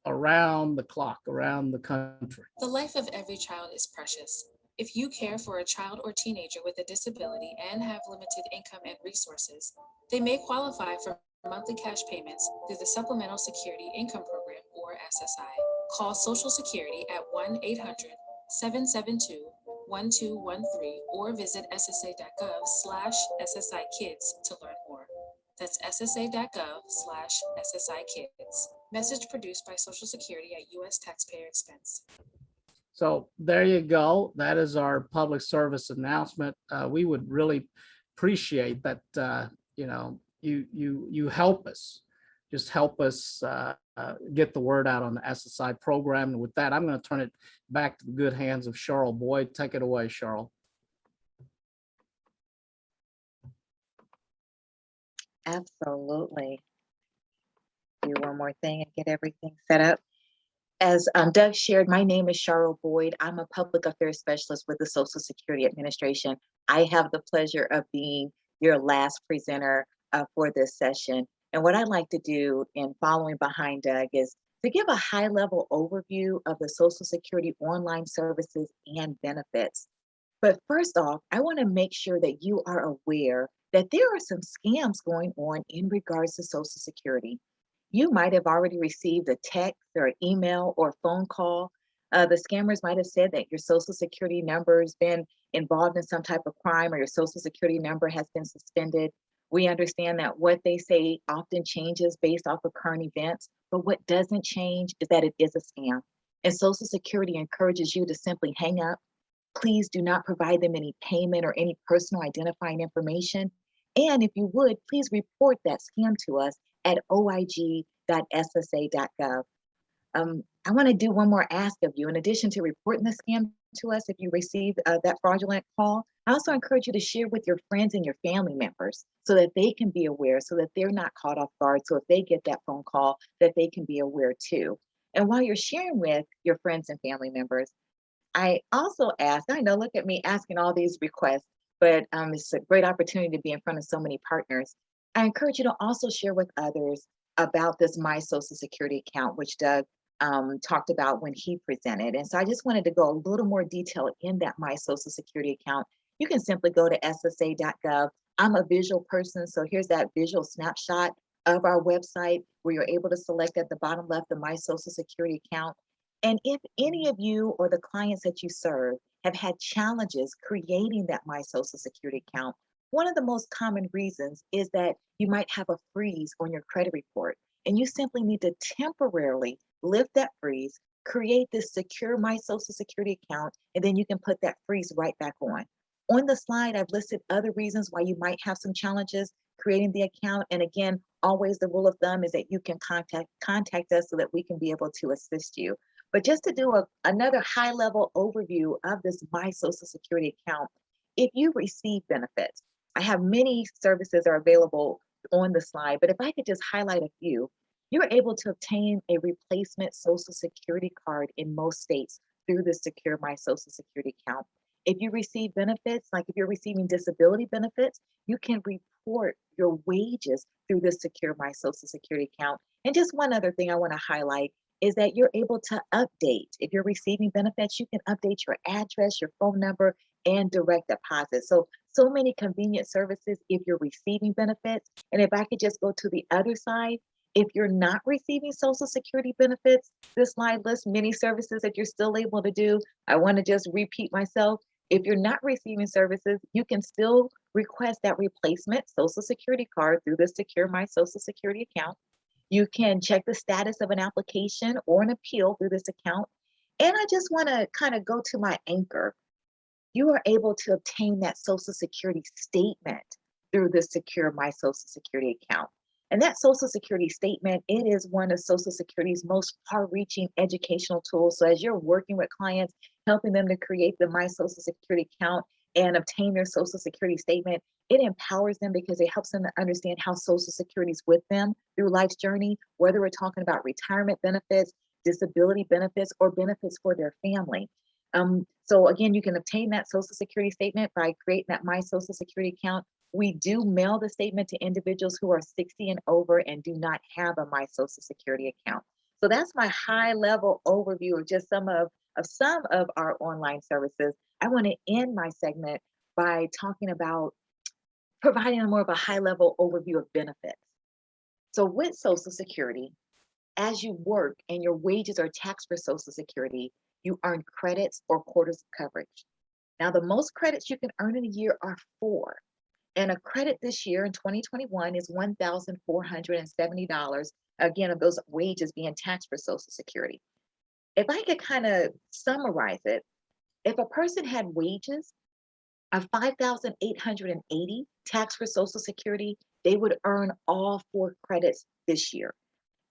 around the clock, around the country. The life of every child is precious. If you care for a child or teenager with a disability and have limited income and resources, they may qualify for monthly cash payments through the Supplemental Security Income Program, or SSI. Call Social Security at 1-800-772-1213 or visit ssa.gov/SSI Kids to learn That's ssa.gov/SSI Kids. Message produced by Social Security at U.S. taxpayer expense. So there you go. That is our public service announcement. We would really appreciate that, you help us, just help us get the word out on the SSI program. And with that, I'm going to turn it back to the good hands of Cheryl Boyd. Take it away, Cheryl. Absolutely. Do one more thing and get everything set up. As Doug shared, my name is Cheryl Boyd. I'm a public affairs specialist with the Social Security Administration. I have the pleasure of being your last presenter for this session. And what I'd like to do in following behind Doug is to give a high-level overview of the Social Security online services and benefits. But first off, I want to make sure that you are aware that there are some scams going on in regards to Social Security. You might have already received a text or an email or phone call. The scammers might have said that your Social Security number has been involved in some type of crime or your Social Security number has been suspended. We understand that what they say often changes based off of current events, but what doesn't change is that it is a scam. And Social Security encourages you to simply hang up. Please do not provide them any payment or any personal identifying information. And if you would, please report that scam to us at oig.ssa.gov. I want to do one more ask of you. In addition to reporting the scam to us, if you receive that fraudulent call, I also encourage you to share with your friends and your family members so that they can be aware, so that they're not caught off guard. So if they get that phone call, that they can be aware too. And while you're sharing with your friends and family members, I also ask, I know, look at me asking all these requests, but it's a great opportunity to be in front of so many partners. I encourage you to also share with others about this My Social Security account, which Doug talked about when he presented. And so I just wanted to go a little more detail in that My Social Security account. You can simply go to ssa.gov. I'm a visual person, so here's that visual snapshot of our website where you're able to select at the bottom left the My Social Security account. And if any of you or the clients that you serve have had challenges creating that My Social Security account, one of the most common reasons is that you might have a freeze on your credit report, and you simply need to temporarily lift that freeze, create this secure My Social Security account, and then you can put that freeze right back on. On the slide, I've listed other reasons why you might have some challenges creating the account. And again, always the rule of thumb is that you can contact us so that we can be able to assist you. But just to do another high-level overview of this My Social Security account, if you receive benefits, I have many services are available on the slide, but if I could just highlight a few, you're able to obtain a replacement Social Security card in most states through the Secure My Social Security account. If you receive benefits, like if you're receiving disability benefits, you can report your wages through the Secure My Social Security account. And just one other thing I want to highlight is that you're able to update. If you're receiving benefits, you can update your address, your phone number, and direct deposit. So many convenient services if you're receiving benefits. And if I could just go to the other side, if you're not receiving Social Security benefits, this slide lists many services that you're still able to do. I want to just repeat myself. If you're not receiving services, you can still request that replacement Social Security card through the Secure My Social Security account. You can check the status of an application or an appeal through this account. And I just want to kind of go to my anchor. You are able to obtain that Social Security statement through the Secure My Social Security account. And that Social Security statement, it is one of Social Security's most far-reaching educational tools. So as you're working with clients, helping them to create the My Social Security account and obtain their Social Security statement, it empowers them because it helps them to understand how Social Security is with them through life's journey, whether we're talking about retirement benefits, disability benefits, or benefits for their family. So again, you can obtain that Social Security statement by creating that My Social Security account. We do mail the statement to individuals who are 60 and over and do not have a My Social Security account. So that's my high-level overview of just some of our online services. I want to end my segment by talking about providing a more of a high-level overview of benefits. So with Social Security, as you work and your wages are taxed for Social Security, you earn credits or quarters of coverage. Now, the most credits you can earn in a year are 4. And a credit this year in 2021 is $1,470, again, of those wages being taxed for Social Security. If I could kind of summarize it, if a person had wages of $5,880 taxed for Social Security, they would earn all 4 credits this year.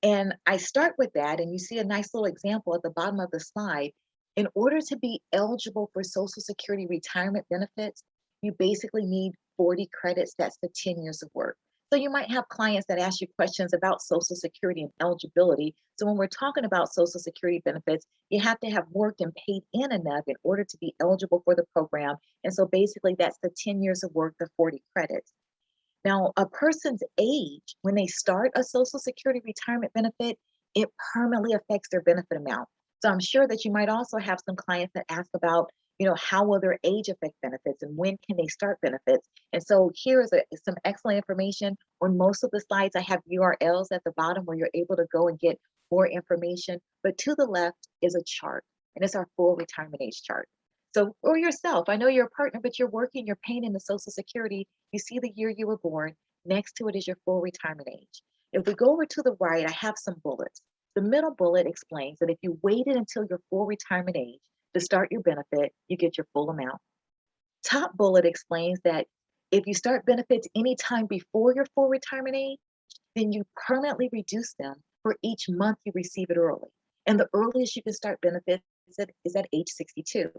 And I start with that, and you see a nice little example at the bottom of the slide. In order to be eligible for Social Security retirement benefits, you basically need 40 credits. That's the 10 years of work. So you might have clients that ask you questions about Social Security and eligibility. So when we're talking about Social Security benefits, you have to have worked and paid in enough in order to be eligible for the program. And so basically that's the 10 years of work, the 40 credits. Now, a person's age, when they start a Social Security retirement benefit, it permanently affects their benefit amount. So I'm sure that you might also have some clients that ask about, how will their age affect benefits and when can they start benefits? And so here is some excellent information. On most of the slides, I have URLs at the bottom where you're able to go and get more information. But to the left is a chart, and it's our full retirement age chart. So for yourself, I know you're a partner, but you're working, you're paying into Social Security. You see the year you were born. Next to it is your full retirement age. If we go over to the right, I have some bullets. The middle bullet explains that if you waited until your full retirement age to start your benefit, you get your full amount. Top bullet explains that if you start benefits anytime before your full retirement age, then you permanently reduce them for each month you receive it early. And the earliest you can start benefits is at age 62.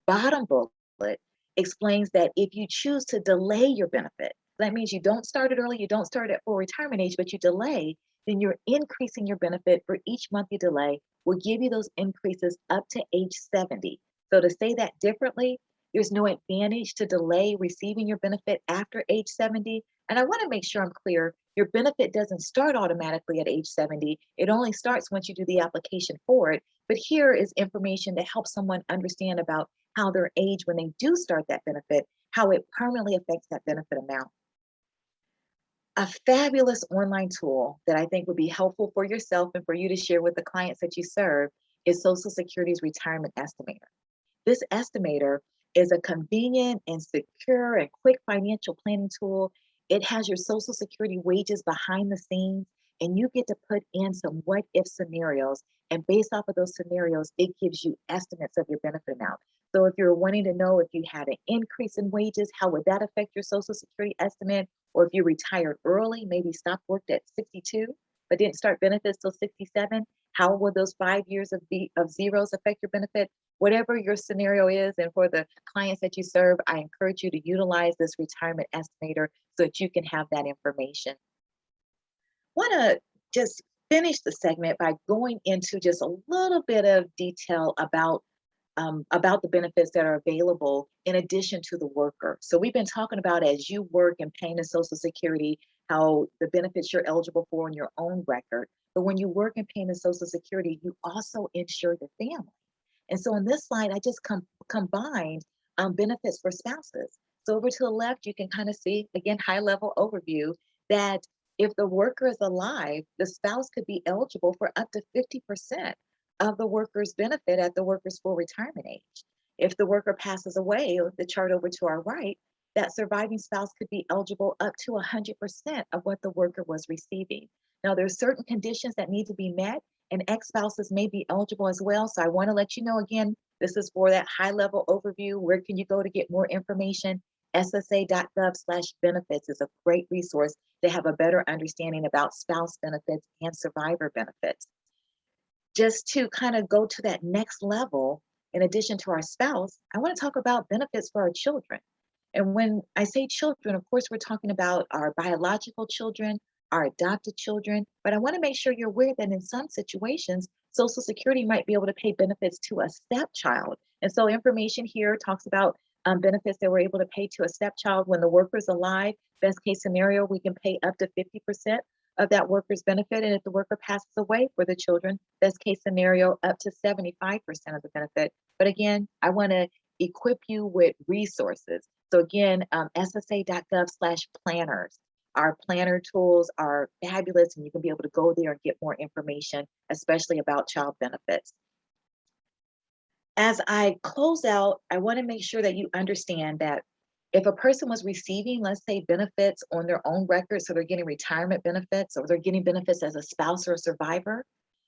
Bottom bullet explains that if you choose to delay your benefit, that means you don't start it early, you don't start at full retirement age, but you delay, then you're increasing your benefit for each month you delay. Will give you those increases up to age 70. So to say that differently, there's no advantage to delay receiving your benefit after age 70. And I want to make sure I'm clear, your benefit doesn't start automatically at age 70. It only starts once you do the application for it. But here is information to help someone understand about how their age when they do start that benefit, how it permanently affects that benefit amount. A fabulous online tool that I think would be helpful for yourself and for you to share with the clients that you serve is Social Security's Retirement Estimator. This estimator is a convenient and secure and quick financial planning tool. It has your Social Security wages behind the scenes, and you get to put in some what if scenarios. And based off of those scenarios, it gives you estimates of your benefit amount. So if you're wanting to know if you had an increase in wages, how would that affect your Social Security estimate? Or if you retired early, maybe stopped work at 62, but didn't start benefits till 67, how will those 5 years of zeros affect your benefit? Whatever your scenario is, and for the clients that you serve, I encourage you to utilize this retirement estimator so that you can have that information. Want to just finish the segment by going into just a little bit of detail about the benefits that are available in addition to the worker. So we've been talking about as you work and paying the Social Security, how the benefits you're eligible for in your own record. But when you work and pay the Social Security, you also insure your family. And so on this slide, I just combined benefits for spouses. So over to the left, you can kind of see, again, high level overview that if the worker is alive, the spouse could be eligible for up to 50% of the worker's benefit at the worker's full retirement age. If the worker passes away, the chart over to our right, that surviving spouse could be eligible up to 100% of what the worker was receiving. Now, there are certain conditions that need to be met, and ex-spouses may be eligible as well. So I want to let you know again, this is for that high-level overview. Where can you go to get more information? SSA.gov/benefits is a great resource to have a better understanding about spouse benefits and survivor benefits. Just to kind of go to that next level, in addition to our spouse, I want to talk about benefits for our children. And when I say children, of course, we're talking about our biological children, our adopted children, but I want to make sure you're aware that in some situations, Social Security might be able to pay benefits to a stepchild. And so information here talks about benefits that we're able to pay to a stepchild when the worker's alive. Best case scenario, we can pay up to 50% of that worker's benefit. And if the worker passes away for the children, best case scenario, up to 75% of the benefit. But again, I want to equip you with resources. So again, SSA.gov/planners. Our planner tools are fabulous, and you can be able to go there and get more information, especially about child benefits. As I close out, I want to make sure that you understand that If a person was receiving, let's say, benefits on their own record, so they're getting retirement benefits or they're getting benefits as a spouse or a survivor,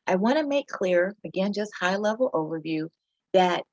I want to make clear, again, just high level overview, that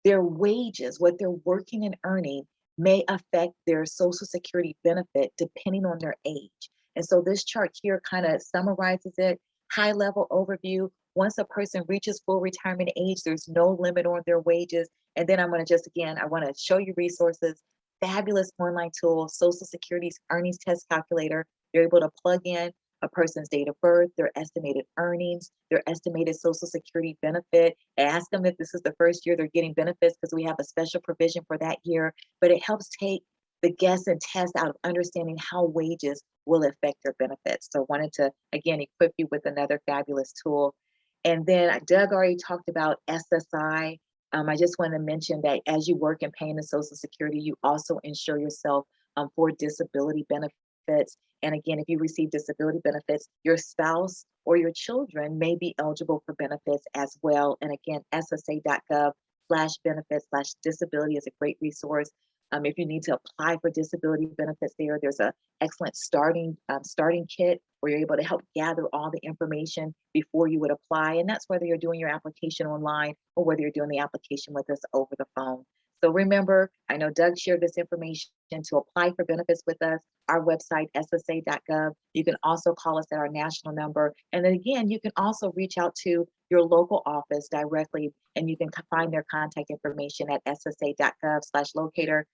their wages, what they're working and earning, may affect their Social Security benefit depending on their age. And so this chart here kind of summarizes it, high level overview. Once a person reaches full retirement age, there's no limit on their wages. And then I'm going to just, again, I want to show you resources, fabulous online tool, Social Security's earnings test calculator. You're able to plug in a person's date of birth, their estimated earnings, their estimated Social Security benefit. Ask them if this is the first year they're getting benefits because we have a special provision for that year. But it helps take the guess and test out of understanding how wages will affect their benefits. So I wanted to, again, equip you with another fabulous tool. And then Doug already talked about SSI. I just want to mention that as you work and pay into Social Security, you also insure yourself for disability benefits. And again, if you receive disability benefits, your spouse or your children may be eligible for benefits as well. And again, ssa.gov/benefits/disability is a great resource. If you need to apply for disability benefits there's an excellent starting kit where you're able to help gather all the information before you would apply. And that's whether you're doing your application online or whether you're doing the application with us over the phone. So remember, I know Doug shared this information to apply for benefits with us, our website, ssa.gov. You can also call us at our national number. And then again, you can also reach out to your local office directly, and you can find their contact information at ssa.gov/locator.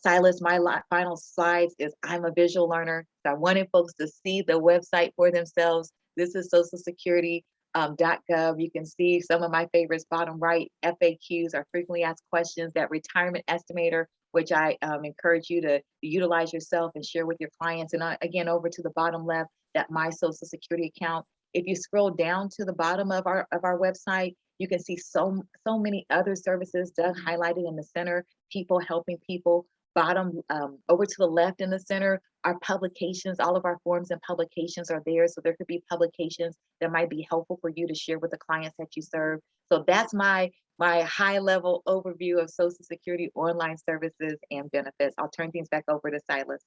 Silas, my final slides is I'm a visual learner. So I wanted folks to see the website for themselves. This is Social Security. .gov. You can see some of my favorites, bottom right, FAQs are frequently asked questions, that retirement estimator, which I encourage you to utilize yourself and share with your clients. And again, over to the bottom left, that My Social Security account. If you scroll down to the bottom of our website, you can see so many other services. Doug highlighted in the center, people helping people. Bottom over to the left in the center, our publications, all of our forms and publications are there. So there could be publications that might be helpful for you to share with the clients that you serve. So that's my high level overview of Social Security online services and benefits. I'll turn things back over to Silas.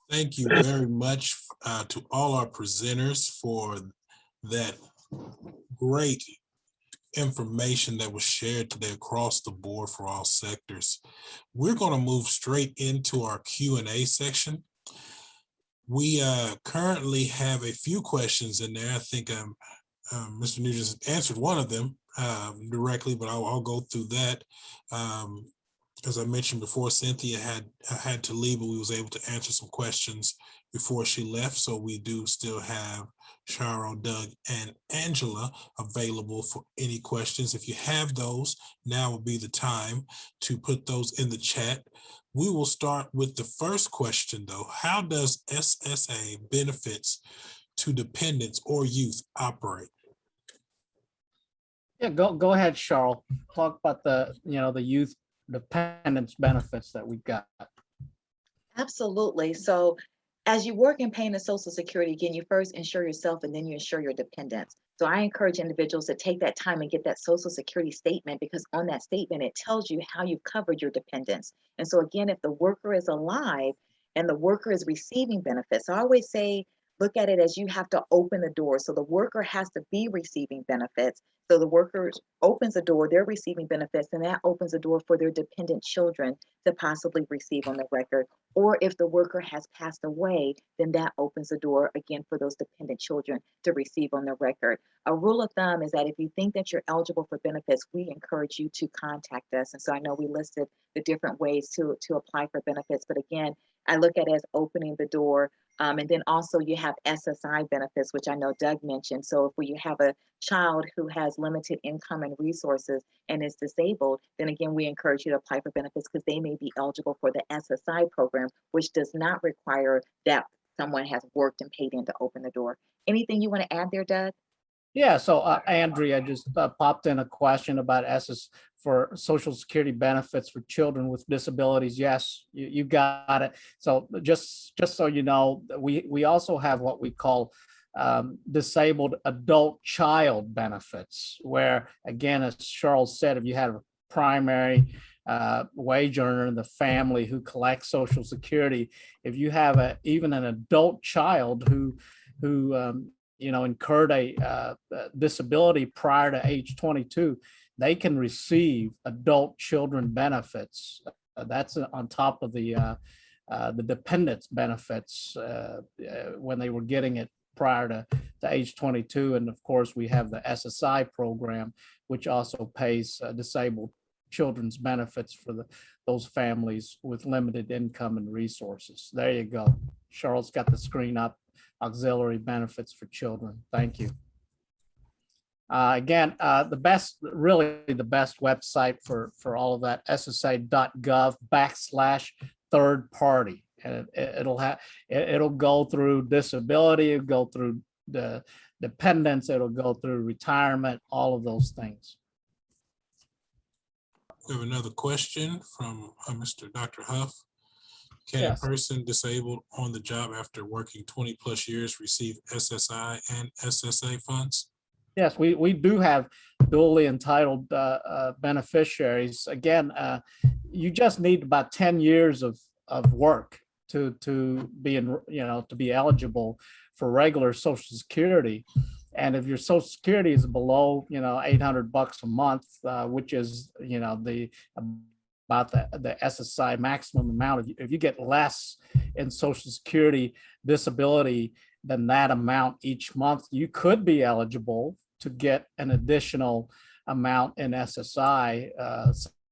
Thank you very much to all our presenters for that great information that was shared today across the board for all sectors. We're going to move straight into our Q&A section. We currently have a few questions in there. I think Mr. Nugent answered one of them directly, but I'll go through that. As I mentioned before, Cynthia had to leave, but we was able to answer some questions before she left. So we do still have Cheryl, Doug, and Angela available for any questions. If you have those, now will be the time to put those in the chat. We will start with the first question though. How does SSA benefits to dependents or youth operate? Yeah, go ahead, Cheryl. Talk about the youth dependents benefits that we've got. Absolutely. So as you work and pay into Social Security, again, you first insure yourself and then you insure your dependents. So I encourage individuals to take that time and get that Social Security statement, because on that statement, it tells you how you've covered your dependents. And so again, if the worker is alive and the worker is receiving benefits, I always say, look at it as you have to open the door. So the worker has to be receiving benefits. So the worker opens the door, they're receiving benefits, and that opens the door for their dependent children to possibly receive on the record. Or if the worker has passed away, then that opens the door again for those dependent children to receive on the record. A rule of thumb is that if you think that you're eligible for benefits, we encourage you to contact us. And so I know we listed the different ways to apply for benefits, but again, I look at it as opening the door. And then also you have SSI benefits, which I know Doug mentioned. So if you have a child who has limited income and resources and is disabled, then again, we encourage you to apply for benefits because they may be eligible for the SSI program, which does not require that someone has worked and paid in to open the door. Anything you want to add there, Doug? Yeah, so Andrea just popped in a question about for Social Security benefits for children with disabilities. Yes, you got it. So just so you know, we also have what we call disabled adult child benefits, where again, as Charles said, if you have a primary wage earner in the family who collects Social Security, if you have even an adult child who incurred a disability prior to age 22, they can receive adult children benefits. That's on top of the dependents benefits when they were getting it prior to age 22. And of course, we have the SSI program, which also pays disabled children's benefits for those families with limited income and resources. There you go. Charlotte's got the screen up. Auxiliary benefits for children. Thank you. Again, the best website for all of that, ssa.gov/third party. And it'll go through disability, it'll go through the dependents, it'll go through retirement, all of those things. We have another question from Mr. Dr. Huff. Can Yes. a person disabled on the job after working 20 plus years receive SSI and SSA funds? Yes, we do have duly entitled beneficiaries. Again, you just need about 10 years of work to be eligible for regular Social Security. And if your Social Security is below, $800 a month, which is, about the SSI maximum amount, if you get less in Social Security disability than that amount each month, you could be eligible to get an additional amount in SSI,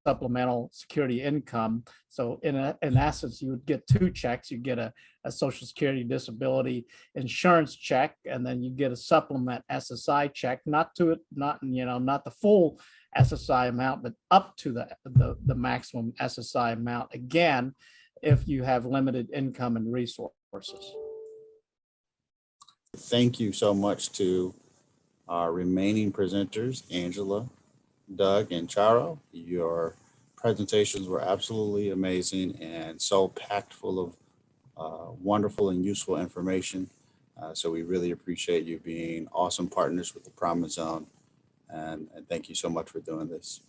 supplemental security income. So in essence, you would get two checks. You get a Social Security disability insurance check, and then you get a supplement SSI check, not the full SSI amount, but up to the maximum SSI amount, again, if you have limited income and resources. Thank you so much to our remaining presenters, Angela, Doug, and Charo. Your presentations were absolutely amazing and so packed full of wonderful and useful information. So we really appreciate you being awesome partners with the Promise Zone. And thank you so much for doing this.